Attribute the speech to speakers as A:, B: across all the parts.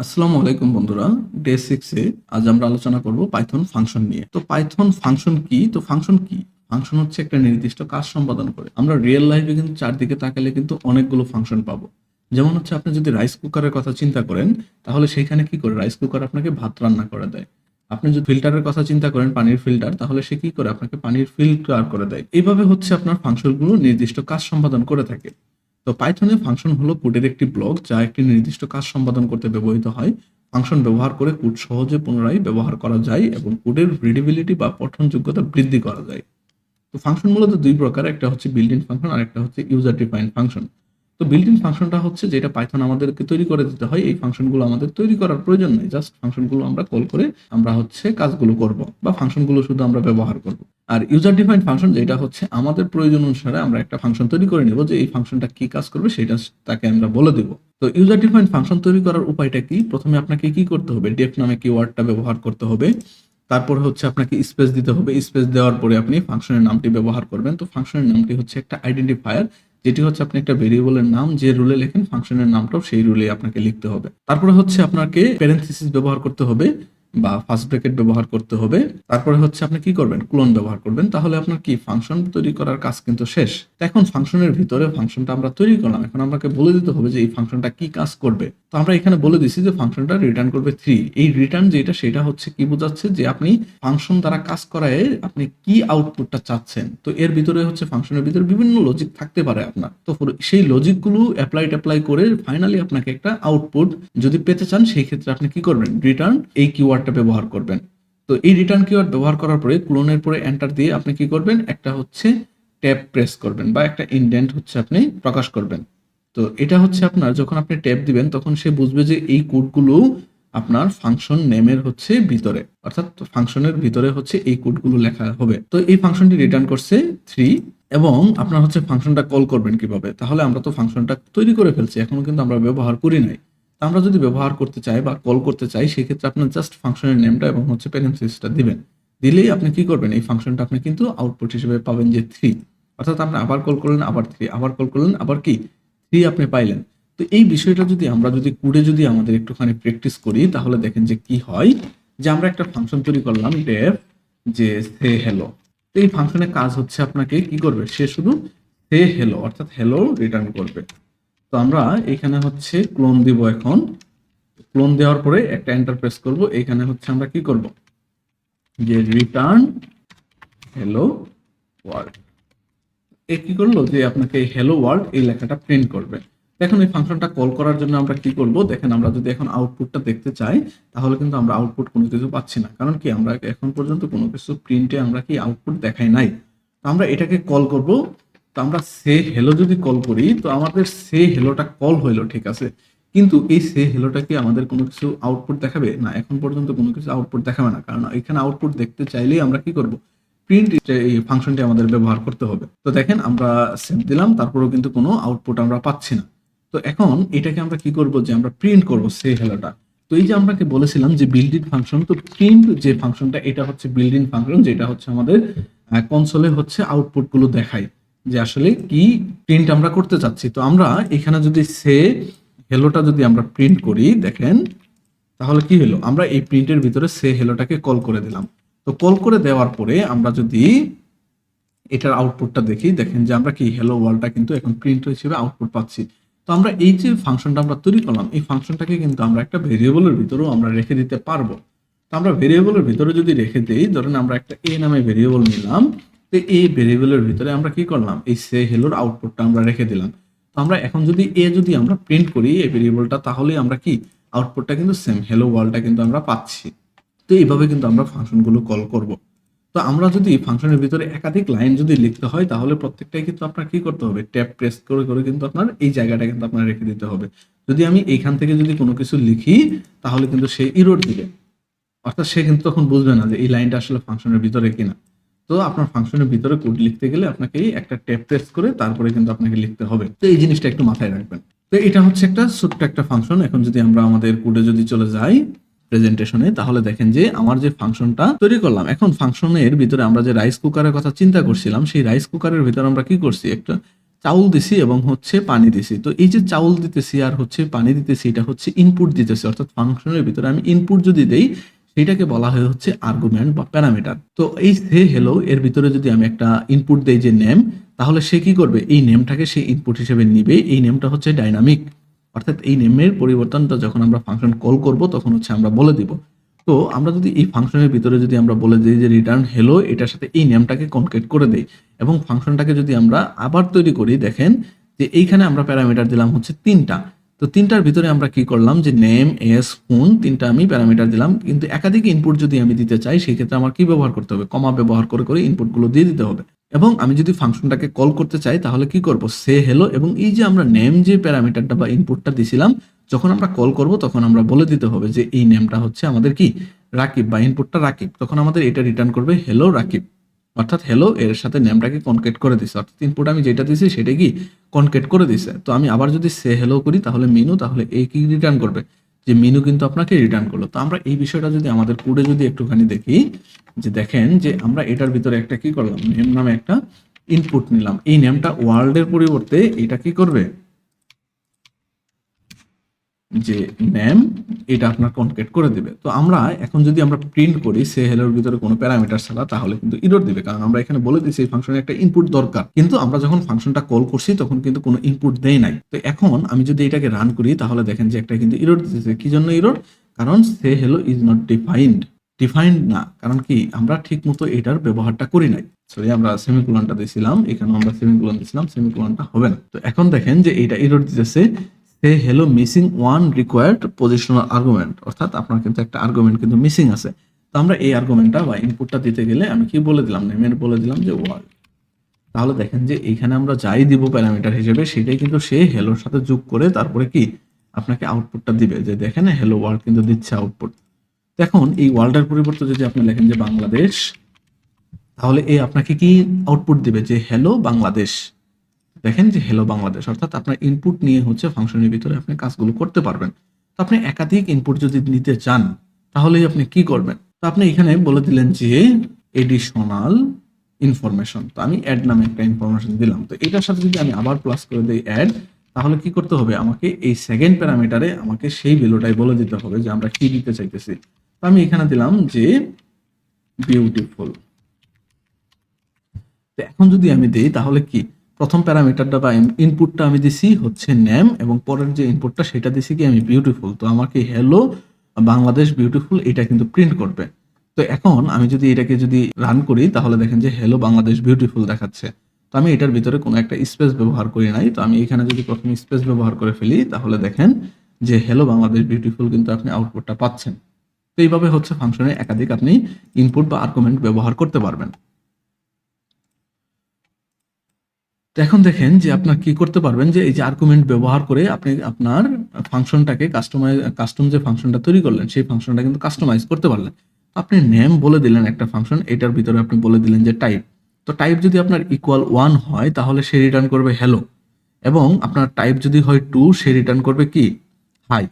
A: আসসালামু আলাইকুম বন্ধুরা। ডে 6 এ আজ আমরা আলোচনা করব পাইথন ফাংশন নিয়ে। তো পাইথন ফাংশন কি? ফাংশন কি? ফাংশন হচ্ছে একটা নির্দিষ্ট কাজ সম্পাদন করে। আমরা রিয়েল লাইফে কিন্তু চারদিকে তাকালে কিন্তু অনেকগুলো ফাংশন পাবো। যেমন হচ্ছে আপনি যদি রাইস কুকারের কথা চিন্তা করেন, তাহলে সেখানে কি করে রাইস কুকার আপনাকে ভাত রান্না করে দেয়। আপনি যদি ফিল্টারের কথা চিন্তা করেন, পানির ফিল্টার, তাহলে সে কি করে আপনাকে পানির ফিল্টার করে দেয়। এভাবে হচ্ছে আপনার ফাংশনগুলো নির্দিষ্ট কাজ সম্পাদন করে থাকে। তো পাইথনে ফাংশন হলো কোডের একটি ব্লক যা একটি নির্দিষ্ট কাজ সম্পাদন করতে ব্যবহৃত হয়। ফাংশন ব্যবহার করে কোড সহজে পুনরায় ব্যবহার করা যায় এবং কোডের রিডেবিলিটি বা পঠনযোগ্যতা বৃদ্ধি করা যায়। তো ফাংশন মূলত দুই প্রকার, একটা হচ্ছে বিল্ট ইন ফাংশন আর একটা হচ্ছে ইউজার ডিফাইন্ড ফাংশন। তো বিল্ট ইন ফাংশনটা হচ্ছে যেটা পাইথন আমাদেরকে তৈরি করে দিতে হয়। এই ফাংশনগুলো আমাদের তৈরি করার প্রয়োজন নেই, জাস্ট ফাংশনগুলো আমরা কল করে আমরা হচ্ছে কাজগুলো করব বা ফাংশনগুলো শুধু আমরা ব্যবহার করব। আর ইউজার ডিফাইন্ড ফাংশন যেটা হচ্ছে আমাদের প্রয়োজন অনুসারে আমরা একটা ফাংশন তৈরি করে নেব, যে এই ফাংশনটা কি কাজ করবে সেটা তাকে আমরা বলে দেব। তো ইউজার ডিফাইন্ড ফাংশন তৈরি করার উপায়টা কি? প্রথমে আপনাকে কি করতে হবে? ডেফ নামে কিওয়ার্ডটা ব্যবহার করতে হবে। তারপর হচ্ছে আপনাকে স্পেস দিতে হবে। স্পেস দেওয়ার পরে আপনি ফাংশনের নামটি ব্যবহার করবেন। তো ফাংশনের নামটি হচ্ছে একটা আইডেন্টিফায়ার, যেটি হচ্ছে আপনি একটা ভেরিয়েবলের নাম যে রুলে লেখেন, ফাংশনের নামটাও সেই রুলে আপনাকে লিখতে হবে। তারপরে হচ্ছে আপনাকে প্যারেনথেসিস ব্যবহার করতে হবে বা ফার্স্ট ব্র্যাকেট ব্যবহার করতে হবে। তারপরে হচ্ছে আপনি কি করবেন? ক্লোন ব্যবহার করবেন। তাহলে আপনার কি ফাংশন তৈরি করার কাজ কিন্তু শেষ। তো এখন ফাংশনের ভিতরে ফাংশনটা আমরা তৈরি করলাম, এখন আমাকে বলে দিতে হবে যে এই ফাংশনটা কি কাজ করবে। তো আমরা এখানে বলে দিছি যে ফাংশনটা রিটার্ন করবে 3। এই রিটার্ন যেটা সেটা হচ্ছে কি বোঝাচ্ছে, যে আপনি ফাংশন দ্বারা কাজ করায় আপনি কি আউটপুটটা চাচ্ছেন। তো এর ভিতরে হচ্ছে ফাংশনের ভিতরে বিভিন্ন লজিক থাকতে পারে আপনার। তো সেই লজিকগুলো অ্যাপ্লাই করে ফাইনালি আপনাকে একটা আউটপুট যদি পেতে চান, সেই ক্ষেত্রে আপনি কি করবেন? রিটার্ন এই কিওয়ার্ডটা ব্যবহার করবেন। তো এই রিটার্ন কিওয়ার্ড ব্যবহার করার পরে ক্লোনের পরে এন্টার দিয়ে আপনি কি করবেন? একটা হচ্ছে ট্যাব প্রেস করবেন বা একটা ইনডেন্ট হচ্ছে আপনি প্রকাশ করবেন। তো এটা হচ্ছে আপনার যখন আপনি ট্যাব দিবেন তখন সে বুঝবে যে এই কোডগুলো আপনার ফাংশন নেমের হচ্ছে ভিতরে, অর্থাৎ ফাংশনের ভিতরে হচ্ছে এই কোডগুলো লেখা হবে। তো এই ফাংশনটি রিটার্ন করছে 3। এবং আপনার হচ্ছে ফাংশনটা কল করবেন কিভাবে? তাহলে আমরা তো ফাংশনটা তৈরি করে ফেলছি, এখনো কিন্তু আমরা ব্যবহার করি নাই। তো আমরা যদি ব্যবহার করতে চাই বা কল করতে চাই, সেক্ষেত্রে আপনার জাস্ট ফাংশনের নেমটা এবং হচ্ছে প্যারেনথেসিসটা দিবেন। দিলেই আপনি কি করবেন? এই ফাংশনটা আপনি কিন্তু আউটপুট হিসেবে পাবেন যে 3। অর্থাৎ আপনি আবার কল করলেন আবার 3, আবার কল করলেন আবার কি 3 আপনি পাইলেন। তো এই বিষয়টা যদি আমরা কোডে আমাদের একটুখানি প্র্যাকটিস করি, তাহলে দেখেন যে কি হয়। যে আমরা একটা ফাংশন তৈরি করলাম ডেফ, যে সে হেলো। তো এই ফাংশনের কাজ হচ্ছে আপনাকে কি করবে? সে শুধু সে হেলো অর্থাৎ হেলো রিটার্ন করবে। তো আমরা এখানে হচ্ছে ক্লোন দিব। এখন ক্লোন দেওয়ার পরে একটা এন্টার প্রেস করব। এখানে হচ্ছে আমরা কি করব? যে রিটার্ন হেলো ওয়ার্ল্ড। এ কি করলো? যে আপনাকে হেলো ওয়ার্ল্ড এই লেখাটা প্রিন্ট করবে। এখন এই ফাংশনটা কল করার জন্য আমরা কি করব? দেখেন, আমরা যদি এখন আউটপুটটা দেখতে চাই, তাহলে কিন্তু আমরা আউটপুট কোনো কিছু পাচ্ছি না। কারণ কি? আমরা এখন পর্যন্ত কোনো কিছু প্রিন্টে আমরা কি আউটপুট দেখাই নাই। তো আমরা এটাকে কল করব। তো আমরা সে হেলো যদি কল করি, তো আমাদের সে হেলোটা কল হইলো, ঠিক আছে। কিন্তু এই সে হেলোটা কি আমাদের কোনো কিছু আউটপুট দেখাবে? না, এখন পর্যন্ত কোনো কিছু আউটপুট দেখাবে না। কারণ এখানে আউটপুট দেখতে চাইলেই আমরা কি করব? প্রিন্ট এই ফাংশনটি আমাদের ব্যবহার করতে হবে। তো দেখেন, আমরা সেভ দিলাম, তারপরেও কিন্তু কোনো আউটপুট আমরা পাচ্ছি না। তো এখন এটাকে আমরা কি করব? যে আমরা প্রিন্ট করব সে হেলোটা। তো এই যে আপনাকে বলেছিলাম যে বিল্ট ইন ফাংশন, তো প্রিন্ট যে ফাংশনটা এটা হচ্ছে বিল্ট ইন ফাংশন, যেটা হচ্ছে আমাদের কনসোলে হচ্ছে আউটপুট গুলো দেখায় যে আসলে কি প্রিন্ট আমরা করতে চাচ্ছি। তো আমরা এখানে যদি সে হেলোটা যদি আমরা প্রিন্ট করি, দেখেন তাহলে কি হলো? আমরা এই প্রিন্টের ভিতরে সে হেলোটাকে কল করে দিলাম। তো কল করে দেওয়ার পরে আমরা যদি এটার আউটপুটটা দেখি, দেখেন যে আমরা কি হেলো ওয়ার্ল্ডটা কিন্তু এখন প্রিন্ট হিসেবে আউটপুট পাচ্ছি। তো আমরা এই যে ফাংশনটা আমরা তৈরি করলাম, এই ফাংশনটাকে কিন্তু আমরা একটা ভেরিয়েবলের ভিতরেও আমরা রেখে দিতে পারবো। তো আমরা ভেরিয়েবলের ভিতরে যদি রেখে দেই, ধরেন আমরা একটা এ নামে ভেরিয়েবল নিলাম। তো এই ভেরিয়েবলের ভিতরে আমরা কি করলাম? এই সে হেলোর আউটপুটটা আমরা রেখে দিলাম। তো আমরা এখন যদি আমরা প্রিন্ট করি এই ভেরিয়েবলটা, তাহলে আমরা কি আউটপুটটা কিন্তু সেম হেলো ওয়ার্ল্ডটা কিন্তু আমরা পাচ্ছি। তো এইভাবে কিন্তু আমরা ফাংশনগুলো কল করব। তো আমরা যদি ফাংশনের ভিতরে একাধিক লাইন যদি লিখতে হয়, তাহলে প্রত্যেকটাই কিন্তু আপনার কি করতে হবে? ট্যাব প্রেস করে করে কিন্তু আপনার এই জায়গাটা কিন্তু আপনার রেখে দিতে হবে। যদি আমি এইখান থেকে যদি কোনো কিছু লিখি, তাহলে কিন্তু সে ইরর দিবে। অর্থাৎ সে কিন্তু তখন বুঝবে না যে এই লাইনটা আসলে ফাংশনের ভিতরে কিনা। তো আপনার ফাংশনের ভিতরে কোড লিখতে গেলে আপনাকে একটা ট্যাব প্রেস করে তারপরে কিন্তু আপনাকে লিখতে হবে। তো এই জিনিসটা একটু মাথায় রাখবেন। তো এটা হচ্ছে একটা ছোট্ট একটা ফাংশন। এখন যদি আমরা আমাদের কোডে যদি চলে যাই প্রেজেন্টেশনে, তাহলে দেখেন যে আমার যে ফাংশনটা তৈরি করলাম, এখন ফাংশনের ভিতরে আমরা যে রাইস কুকারের কথা চিন্তা করছিলাম, সেই রাইস কুকারের ভিতরে আমরা কি করছি? একটা চাউল দিছি এবং হচ্ছে পানি দিছি। তো এই যে চাউল দিতেছি আর হচ্ছে পানি দিতেছি, এটা হচ্ছে ইনপুট দিতেছি, অর্থাৎ ফাংশনের ভিতরে আমি ইনপুট যদি দেই সেটাকে বলা হয় হচ্ছে আর্গুমেন্ট বা প্যারামিটার। তো এই সে হেলো এর ভিতরে যদি আমি একটা ইনপুট দেই যে নেম, তাহলে সে কি করবে, এই নেমটাকে সে ইনপুট হিসেবে নিবে। এই নেমটা হচ্ছে ডাইনামিক, অর্থাৎ এই নেমের পরিবর্তনটা যখন আমরা ফাংশন কল করব তখন হচ্ছে আমরা বলে দিব। তো আমরা যদি এই ফাংশনের ভিতরে যদি আমরা বলে দিই যে রিটার্ন হেলো, এটার সাথে এই নেমটাকে কনকেট করে দেই এবং ফাংশনটাকে যদি আমরা আবার তৈরি করি, দেখেন যে এইখানে আমরা প্যারামিটার দিলাম হচ্ছে 3টা। তো 3টার ভিতরে আমরা কি করলাম যে নেম, এস, ফোন, 3টা আমি প্যারামিটার দিলাম। কিন্তু একাধিক ইনপুট যদি আমি দিতে চাই সেই ক্ষেত্রে আমার কি ব্যবহার করতে হবে, কমা ব্যবহার করে করে ইনপুটগুলো দিয়ে দিতে হবে। এবং আমি যদি ফাংশনটাকে কল করতে চাই তাহলে কি করব, সে হেলো, এবং এই যে আমরা নেম যে প্যারামিটারটা বা ইনপুটটা দিছিলাম, যখন আমরা কল করব তখন আমরা বলে দিতে হবে যে এই নেমটা হচ্ছে আমাদের কি রাকিব, বা ইনপুটটা রাকিব। তখন আমাদের এটা রিটার্ন করবে হেলো রাকিব, অর্থাৎ হেলো এর সাথে নেমটাকে কনকেট করে দিছে, অর্থাৎ ইনপুট আমি যেটা দিছি সেটা কি কনকেট করে দিছে। তো আমি আবার যদি সে হেলো করি তাহলে মিনু, তাহলে এই কি রিটার্ন করবে, যে মিনু কিন্তু আপনাকে রিটার্ন করলো। তো আমরা এই বিষয়টা যদি আমাদের কোডে যদি একটুখানি দেখি, যে দেখেন যে আমরা এটার ভিতরে একটা কি করলাম, নেম নামে একটা ইনপুট নিলাম। এই নেমটা ওয়ার্ল্ডের পরিবর্তে এটা কি করবে, যে নেম, এটা আপনার কনকেট করে দিবে। তো আমরা এখন যদি আমরা প্রিন্ট করি সে হেলোর ভিতরে কোনো প্যারামিটার ছাড়া, তাহলে কিন্তু এরর দিবে, কারণ আমরা এখানে বলে দিয়েছি এই ফাংশনে একটা ইনপুট দরকার, কিন্তু আমরা যখন ফাংশনটা কল করছি তখন কিন্তু কোনো ইনপুট দেই নাই। তো এখন আমি যদি এটাকে রান করি তাহলে দেখেন যে একটা কিন্তু এরর দিতেছে। কি জন্য এরর, কারণ সে hello is not defined, defined না, কারণ কি আমরা ঠিক মতো এটার ব্যবহারটা করি নাই। সরি, আমরা সেমিকোলনটা দিয়েছিলাম, এখানে আমরা সেমিকোলন দিয়েছিলাম, সেমিকোলনটা হবে না। তো এখন দেখেন যে এটা এরর দিতেছে, সে hello missing one required positional argument, অর্থাৎ আপনার কিন্তু একটা আর্গুমেন্ট কিন্তু মিসিং আছে। তো আমরা এই আর্গুমেন্টটা বা ইনপুটটা দিতে গেলে আমি কি বলে দিলাম, নেমের বলে দিলাম যে ওয়ার্ল্ড। তাহলে দেখেন যে এইখানে আমরা যাই দিব প্যারামিটার হিসেবে সেটাই কিন্তু সে হেলোর সাথে যোগ করে তারপরে কি আপনাকে আউটপুটটা দিবে, যে দেখেন হেলো ওয়ার্ল্ড কিন্তু দিচ্ছে আউটপুট। এখন এই ওয়ার্ল্ডের পরিবর্তে যদি আপনি লেখেন যে বাংলাদেশ, তাহলে এই আপনাকে কি আউটপুট দিবে, যে হ্যালো বাংলাদেশ। দেখেন যে হ্যালো বাংলাদেশ, অর্থাৎ আপনার ইনপুট নিয়ে হচ্ছে ফাংশনের ভিতরে আপনি কাজগুলো করতে পারবেন। তো আপনি একাধিক ইনপুট যদি নিতে চান তাহলে আপনি কি করবেন, তো আপনি এখানে বলে দিলেন যে এডিশনাল ইনফরমেশন। তো আমি অ্যাড নামে একটা ইনফরমেশন দিলাম। তো এটার সাথে যদি আমি আবার প্লাস করে দিই অ্যাড, তাহলে কি করতে হবে, আমাকে এই সেকেন্ড প্যারামিটারে আমাকে সেই ভ্যালুটাই বলে দিতে হবে যে আমরা কি দিতে চাইতেছি। তো আমি এখানে দিলাম যে বিউটিফুল। তো এখন যদি আমি দেই তাহলে কি, প্রথম প্যারামিটারটা বা ইনপুটটা আমি দিছি হচ্ছে নেম, এবং পরের যে ইনপুটটা সেটা দিছি কি আমি বিউটিফুল। তো আমাকে হ্যালো বাংলাদেশ বিউটিফুল এটা কিন্তু প্রিন্ট করবে। তো এখন আমি যদি এটাকে যদি রান করি তাহলে দেখেন যে হ্যালো বাংলাদেশ বিউটিফুল দেখাচ্ছে। তো আমি এটার ভিতরে কোনো একটা স্পেস ব্যবহার করি নাই। তো আমি এখানে যদি প্রথমে স্পেস ব্যবহার করে ফেলি তাহলে দেখেন যে হ্যালো বাংলাদেশ বিউটিফুল কিন্তু আপনি আউটপুটটা পাচ্ছেন। তো এইভাবে হচ্ছে ফাংশনে একাধিক আপনি ইনপুট বা আর্গুমেন্ট ব্যবহার করতে পারবেন। তো এখন দেখেন যে আপনার কি করতে পারবেন, যে এই যে আর্গুমেন্ট ব্যবহার করে আপনি আপনার ফাংশনটাকে কাস্টম যে ফাংশনটা তৈরি করলেন সেই ফাংশনটা কিন্তু কাস্টমাইজ করতে পারলেন। তো আপনি নেম বলে দিলেন একটা ফাংশন, এটার ভিতরে আপনি বলে দিলেন যে টাইপ। তো টাইপ যদি আপনার ইকুয়াল 1 হয় তাহলে সে রিটার্ন করবে হ্যালো, এবং আপনার টাইপ যদি হয় 2 সে রিটার্ন করবে কি হাই,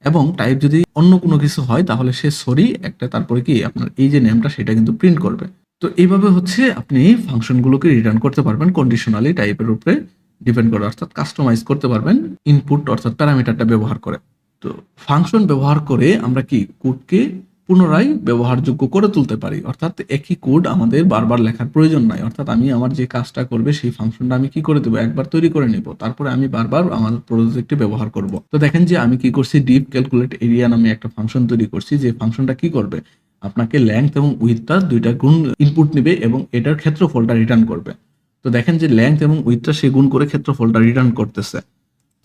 A: এবং টাইপ যদি অন্য কোনো কিছু হয় তাহলে সে সরি একটা তারপরে কি আপনার এই যে নেমটা সেটা কিন্তু প্রিন্ট করবে। তো এইভাবে হচ্ছে আপনি ফাংশনগুলোকে রিটার্ন করতে পারবেন কন্ডিশনালি টাইপের উপরে ডিপেন্ড করে, অর্থাৎ কাস্টমাইজ করতে পারবেন ইনপুট অর্থাৎ প্যারামিটারটা ব্যবহার করে। তো ফাংশন ব্যবহার করে আমরা কি কোডকে পুনরায় ব্যবহারযোগ্য করে তুলতে পারি, অর্থাৎ একই কোড আমাদের বারবার লেখার প্রয়োজন নাই। অর্থাৎ আমি আমার যে কাজটা করবে সেই ফাংশনটা আমি কি করে দেবো, একবার তৈরি করে নিব, তারপরে আমি বারবার আমার প্রজেক্টে ব্যবহার করব। তো দেখেন যে আমি কি করছি, ডিপ ক্যালকুলেট এরিয়া নামে একটা ফাংশন তৈরি করছি, যে ফাংশনটা কি করবে, আপনাকে লেংথ এবং উইথটা দুইটা গুণ ইনপুট নেবে এবং এটার ক্ষেত্রফলটা রিটার্ন করবে। তো দেখেন যে লেংথ এবং উইথটা সে গুণ করে ক্ষেত্রফলটা রিটার্ন করতেছে।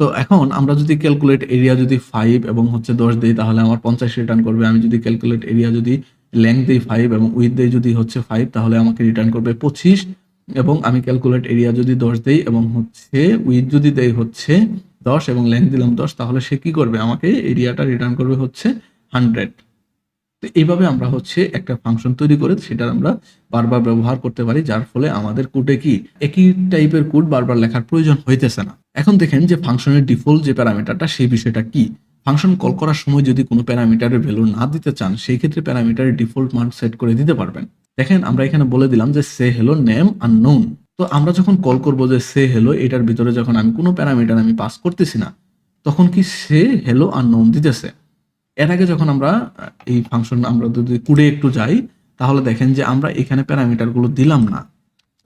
A: তো এখন আমরা যদি ক্যালকুলেট এরিয়া যদি 5 এবং হচ্ছে 10 দেই তাহলে আমার 50 রিটার্ন করবে। আমি যদি ক্যালকুলেট এরিয়া যদি লেংথ দেই 5 এবং উইথ দেই যদি হচ্ছে 5 তাহলে আমাকে রিটার্ন করবে 25। এবং আমি ক্যালকুলেট এরিয়া যদি 10 দেই এবং হচ্ছে উইথ যদি দেই হচ্ছে 10 এবং লেংথ দিলাম 10, তাহলে সে কি করবে, আমাকে এরিয়াটা রিটার্ন করবে হচ্ছে 100। তো এইভাবে আমরা হচ্ছে একটা ফাংশন তৈরি করে সেটা আমরা বারবার ব্যবহার করতে পারি, যার ফলে আমাদের কোডে কি একই টাইপের কোড বারবার লেখার প্রয়োজন হইতেছে না। এখন দেখেন যে ফাংশনের ডিফল্ট যে প্যারামিটারটা সেই বিষয়টা কি। ফাংশন কল করার সময় যদি কোনো প্যারামিটারের ভ্যালু না দিতে চান সেই ক্ষেত্রে প্যারামিটারের ডিফল্ট মান সেট করে দিতে পারবেন। দেখেন আমরা এখানে বলে দিলাম যে সে হেলো নেম আননোন। তো আমরা যখন কল করব যে সে হেলো, এটার ভিতরে যখন আমি কোনো প্যারামিটার আমি পাস করতেছি না, তখন কি সে হেলো আননোন দিতেছে। এর আগে যখন আমরা এই ফাংশন আমরা যদি কোডে একটু যাই, তাহলে দেখেন যে আমরা এখানে প্যারামিটারগুলো দিলাম না,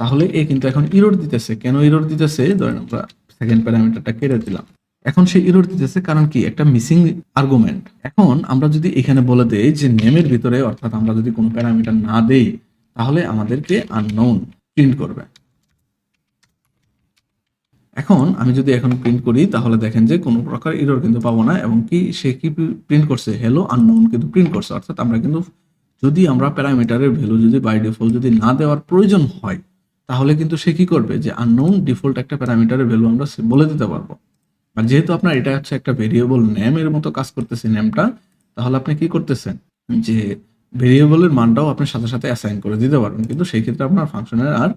A: তাহলে এ কিন্তু এখন ইরর দিতেছে। কেন ইরর দিতেছে? ধরেন আমরা সেকেন্ড প্যারামিটারটা কেটে দিলাম, এখন সে ইরর দিতেছে কারণ কি একটা মিসিং আর্গুমেন্ট। এখন আমরা যদি এখানে বলে দেই যে নেমের ভিতরে, অর্থাৎ আমরা যদি কোনো প্যারামিটার না দেই, তাহলে আমাদেরকে আননোন প্রিন্ট করবে। এখন আমি যদি এখন প্রিন্ট করি, তাহলে দেখেন যে কোনো প্রকার এরর কিন্তু পাবো না, এবং কি সে কি প্রিন্ট করছে, হেলো আননোন কিন্তু প্রিন্ট করছে। অর্থাৎ আমরা কিন্তু যদি আমরা প্যারামিটারের ভ্যালু যদি বাই ডিফল্ট যদি না দেওয়ার প্রয়োজন হয়, তাহলে কিন্তু সে কি করবে যে আননোন ডিফল্ট একটা প্যারামিটারের ভ্যালু আমরা বলে দিতে পারবো। আর যেহেতু আপনার এটা হচ্ছে একটা ভেরিয়েবল নেমের মতো কাজ করতেছে নেমটা, তাহলে আপনি কি করতেছেন যে ভেরিয়েবলের মানটাও আপনি সাথে সাথে অ্যাসাইন করে দিতে পারবেন, কিন্তু সেই ক্ষেত্রে আপনার ফাংশনের আর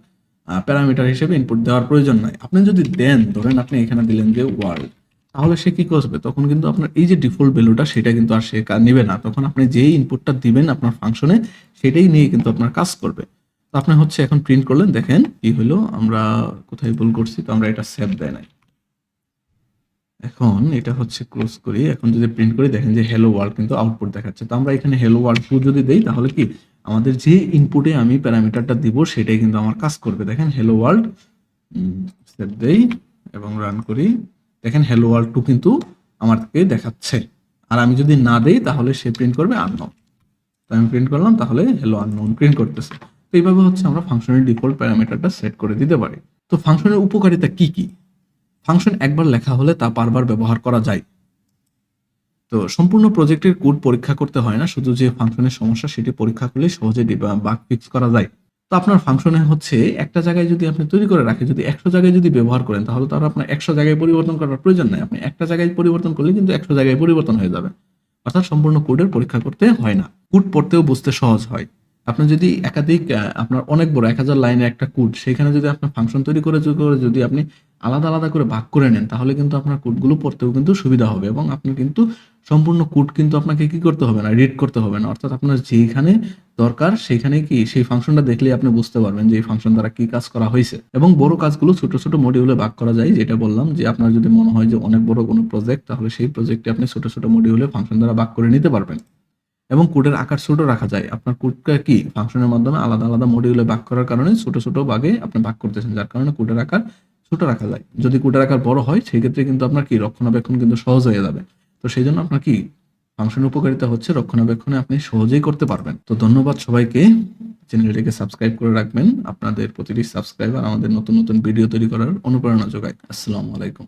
A: প্যারামিটার হিসেবে ইনপুট দেওয়ার প্রয়োজন নাই। আপনি যদি দেন, ধরেন আপনি এখানে দিলেন যে ওয়ার্ল্ড, তাহলে সে কি করবে, তখন কিন্তু আপনার এই যে ডিফল্ট ভ্যালুটা সেটা কিন্তু আর সে নেবে না। তখন আপনি যেই ইনপুটটা দিবেন আপনার ফাংশনে, সেটাই নিয়ে কিন্তু আপনার কাজ করবে। তো আপনি হচ্ছে এখন প্রিন্ট করলেন, দেখেন কি হলো, আমরা কোথায় ভুল করছি, তো আমরা এটা সেভ দেয় নাই। এখন এটা হচ্ছে ক্লোজ করি। এখন যদি প্রিন্ট করি, দেখেন যে হেলো ওয়ার্ল্ড কিন্তু আউটপুট দেখাচ্ছে। তো আমরা এখানে হেলো ওয়ার্ল্ড 2 যদি দেই, তাহলে কি আমাদের যে ইনপুটে আমি প্যারামিটারটা দিব সেটাই কিন্তু আমার কাজ করবে। দেখেন হেলো ওয়ার্ল্ড, সেভ দেই এবং রান করি, দেখেন হেলো ওয়ার্ল্ড 2 কিন্তু আমাকে দেখাচ্ছে। আর আমি যদি না দেই, তাহলে সে প্রিন্ট করবে আননোন। তো আমি প্রিন্ট করলাম, তাহলে হেলো আননোন প্রিন্ট করতেছে। তো এইভাবে হচ্ছে আমরা ফাংশনের ডিফল্ট প্যারামিটারটা সেট করে দিতে পারি। তো ফাংশনের উপকারিতা কি কি? ফাংশন একবার লেখা হলে তা বারবার ব্যবহার করা যায়। তো সম্পূর্ণ প্রজেক্টের কোড পরীক্ষা করতে হয় না, শুধু যে ফাংশনের সমস্যা সেটি পরীক্ষা করলে সহজে বাগ ফিক্স করা যায়। তো আপনার ফাংশনে হচ্ছে একটা জায়গায় যদি আপনি তৈরি করে রাখেন, যদি 100 জায়গায় যদি ব্যবহার করেন, তাহলে তো আর আপনার 100 জায়গায় পরিবর্তন করার প্রয়োজন নাই। আপনি একটা জায়গায় পরিবর্তন করলে কিন্তু 100 জায়গায় পরিবর্তন হয়ে যাবে। অর্থাৎ সম্পূর্ণ কোডের পরীক্ষা করতে হয় না। কোড পড়তেও বুঝতে সহজ হয়। আপনি যদি একাধিক আপনার অনেক বড় 1000 লাইনের একটা কোড, সেখানে যদি আপনার ফাংশন তৈরি করে যদি আপনি আলাদা আলাদা করে ভাগ করে নেন, তাহলে কিন্তু আপনার কোডগুলো পড়তেও কিন্তু সুবিধা হবে, এবং আপনি কিন্তু সম্পূর্ণ কোড কিন্তু আপনাকে কি করতে হবে না, রিড করতে হবে না। অর্থাৎ আপনার যেখানে দরকার সেখানে কি সেই ফাংশনটা দেখলেই আপনি বুঝতে পারবেন যে এই ফাংশন দ্বারা কি কাজ করা হয়েছে। এবং বড় কাজগুলো ছোট ছোট মডিউলে ভাগ করা যায়, যেটা বললাম যে আপনার যদি মনে হয় যে অনেক বড় কোনো প্রজেক্ট, তাহলে সেই প্রজেক্টে আপনি ছোট ছোট মডিউলে ফাংশন দ্বারা ভাগ করে নিতে পারবেন। এবং কোডের আকার ছোট রাখা যায়। আপনার কোডটা কি ফাংশনের মাধ্যমে আলাদা আলাদা মডিউলে ভাগ করার কারণে ছোট ছোট ভাগে আপনি ভাগ করতেছেন, যার কারণে কোডের আকার ছোট রাখা যায়। যদি কোডের আকার বড় হয়, সেই ক্ষেত্রে কিন্তু আপনার কি রক্ষণাবেক্ষণ কিন্তু সহজ হয়ে যাবে। তো সেই জন্য আপনার কি ফাংশনের উপকারিতা হচ্ছে রক্ষণাবেক্ষণে আপনি সহজেই করতে পারবেন। তো ধন্যবাদ সবাইকে। চ্যানেলটিকে সাবস্ক্রাইব করে রাখবেন। আপনাদের প্রতিটি সাবস্ক্রাইবার আমাদের নতুন নতুন ভিডিও তৈরি করার অনুপ্রেরণা যোগায়। আসসালামু আলাইকুম।